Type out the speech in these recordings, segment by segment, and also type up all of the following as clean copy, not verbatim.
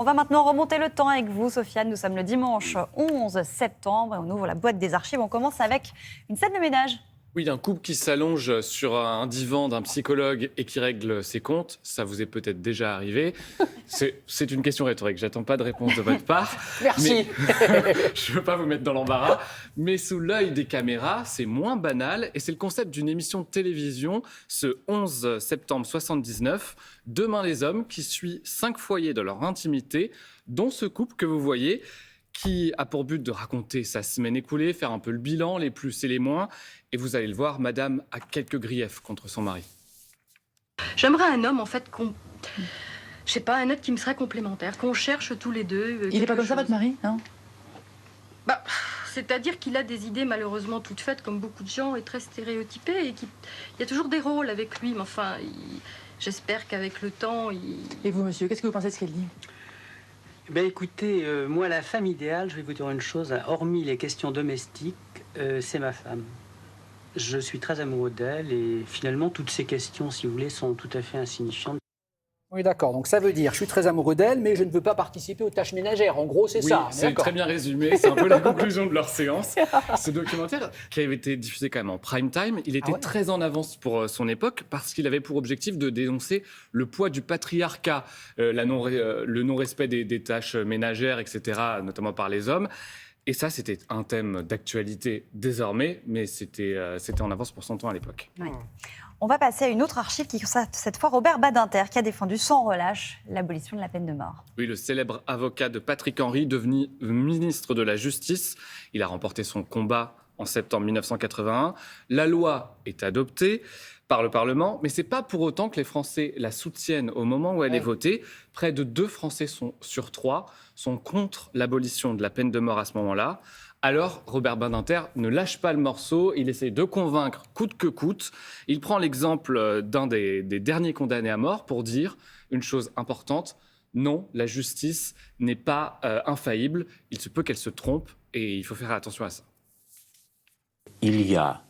On va maintenant remonter le temps avec vous, Sofiane. Nous sommes le dimanche 11 septembre et on ouvre la boîte des archives. On commence avec une scène de ménage. Oui, un couple qui s'allonge sur un divan d'un psychologue et qui règle ses comptes, ça vous est peut-être déjà arrivé. C'est une question rhétorique, j'attends pas de réponse de votre part. Merci. Je veux pas vous mettre dans l'embarras, mais sous l'œil des caméras, c'est moins banal et c'est le concept d'une émission de télévision ce 11 septembre 79, Demain les hommes, qui suit 5 foyers de leur intimité, dont ce couple que vous voyez, qui a pour but de raconter sa semaine écoulée, faire un peu le bilan, les plus et les moins. Et vous allez le voir, madame a quelques griefs contre son mari. J'aimerais un homme, en fait, je sais pas, un homme qui me serait complémentaire, qu'on cherche tous les deux. Il n'est pas comme ça, votre mari, non? Bah, c'est-à-dire qu'il a des idées malheureusement toutes faites, comme beaucoup de gens, et très stéréotypées, et il y a toujours des rôles avec lui, mais enfin, j'espère qu'avec le temps, Et vous, monsieur, qu'est-ce que vous pensez de ce qu'elle dit? Ben écoutez, moi, la femme idéale, je vais vous dire une chose, hein, hormis les questions domestiques, c'est ma femme. Je suis très amoureux d'elle et finalement, toutes ces questions, si vous voulez, sont tout à fait insignifiantes. Oui, d'accord. Donc ça veut dire, je suis très amoureux d'elle, mais je ne veux pas participer aux tâches ménagères. En gros, c'est Oui, ça. c'est très bien résumé. C'est un peu la conclusion de leur séance. Ce documentaire, qui avait été diffusé quand même en prime time, il était très en avance pour son époque parce qu'il avait pour objectif de dénoncer le poids du patriarcat, le non-respect des tâches ménagères, etc., notamment par les hommes. Et ça, c'était un thème d'actualité désormais, mais c'était en avance pour son temps à l'époque. Ouais. On va passer à une autre archive qui concerne cette fois Robert Badinter, qui a défendu sans relâche l'abolition de la peine de mort. Oui, le célèbre avocat de Patrick Henry, devenu ministre de la Justice. Il a remporté son combat en septembre 1981. La loi est adoptée par le Parlement, mais ce n'est pas pour autant que les Français la soutiennent au moment où elle est votée. Près de 2 Français sur 3 sont contre l'abolition de la peine de mort à ce moment-là. Alors, Robert Badinter ne lâche pas le morceau, il essaie de convaincre coûte que coûte. Il prend l'exemple d'un des derniers condamnés à mort pour dire une chose importante, non, la justice n'est pas infaillible, il se peut qu'elle se trompe et il faut faire attention à ça. Il y a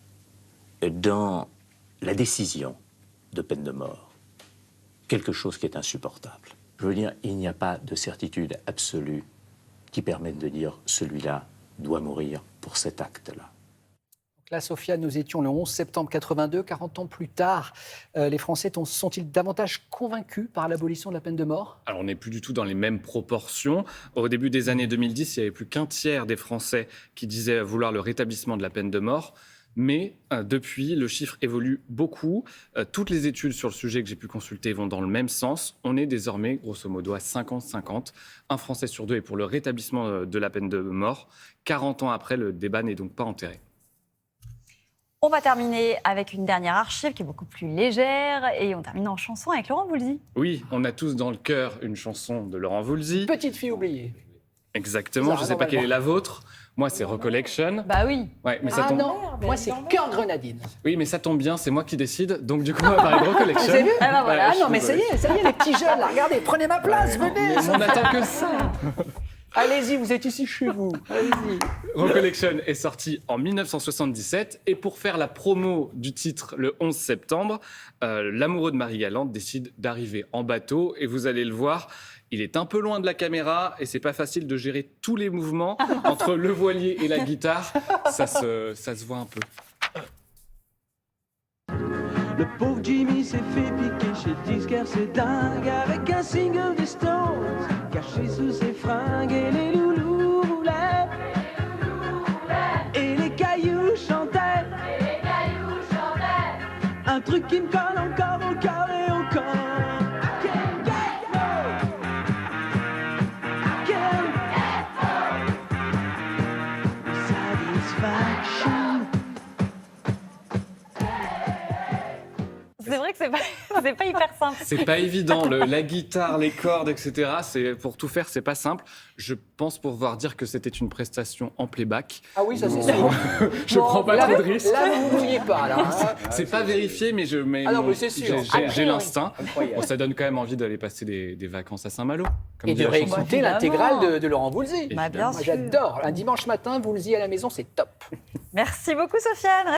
dans la décision de peine de mort quelque chose qui est insupportable. Je veux dire, il n'y a pas de certitude absolue qui permette de dire celui-là doit mourir pour cet acte-là. Là, Sofiane, nous étions le 11 septembre 82, 40 ans plus tard. Les Français sont-ils davantage convaincus par l'abolition de la peine de mort? Alors, on n'est plus du tout dans les mêmes proportions. Au début des années 2010, il n'y avait plus qu'un tiers des Français qui disaient vouloir le rétablissement de la peine de mort. Mais depuis, le chiffre évolue beaucoup. Toutes les études sur le sujet que j'ai pu consulter vont dans le même sens. On est désormais, grosso modo, à 50-50. Un Français sur 2 est pour le rétablissement de la peine de mort. 40 ans après, le débat n'est donc pas enterré. On va terminer avec une dernière archive qui est beaucoup plus légère et on termine en chanson avec Laurent Voulzy. Oui, on a tous dans le cœur une chanson de Laurent Voulzy. Petite fille oubliée. Exactement, je ne sais pas quelle est la vôtre. Moi, c'est Recollection. Bah oui. Ouais, mais ça tombe... non, moi c'est Cœur Grenadine. Oui, mais ça tombe bien, c'est moi qui décide. Donc du coup, on va parler de Recollection. Vous avez vu? Ah bah voilà. Ah non, mais ça y est, les petits jeunes, là, regardez, prenez ma place, venez. On n'attend que ça. Allez-y, vous êtes ici chez vous. Allez-y. Recollection est sorti en 1977 et pour faire la promo du titre le 11 septembre, l'amoureux de Marie Galante décide d'arriver en bateau et vous allez le voir, il est un peu loin de la caméra et c'est pas facile de gérer tous les mouvements entre le voilier et la guitare, ça se voit un peu. Le pauvre Jimmy s'est fait piquer chez le disquaire, c'est dingue, avec un single des Stones caché sous ses fringues et les loulous roulaient et les cailloux chantaient un truc qui me colle encore au cœur et au corps. I can't get no, I can't get no satisfaction. C'est vrai que c'est pas hyper simple. C'est pas évident, la guitare, les cordes, etc. Pour tout faire, c'est pas simple. Je pense pouvoir dire que c'était une prestation en playback. Ah oui, ça c'est sûr. Je prends pas trop de risques. Là, vous ne mouillez pas, là. C'est pas vérifié, mais Ah non, mais c'est sûr. j'ai l'instinct. Incroyable. Bon, ça donne quand même envie d'aller passer des vacances à Saint-Malo. Et de réécouter l'intégrale de Laurent Voulzy. Bah, bien Moi, sûr. j'adore. Un dimanche matin, Voulzy à la maison, c'est top. Merci beaucoup, Sofiane.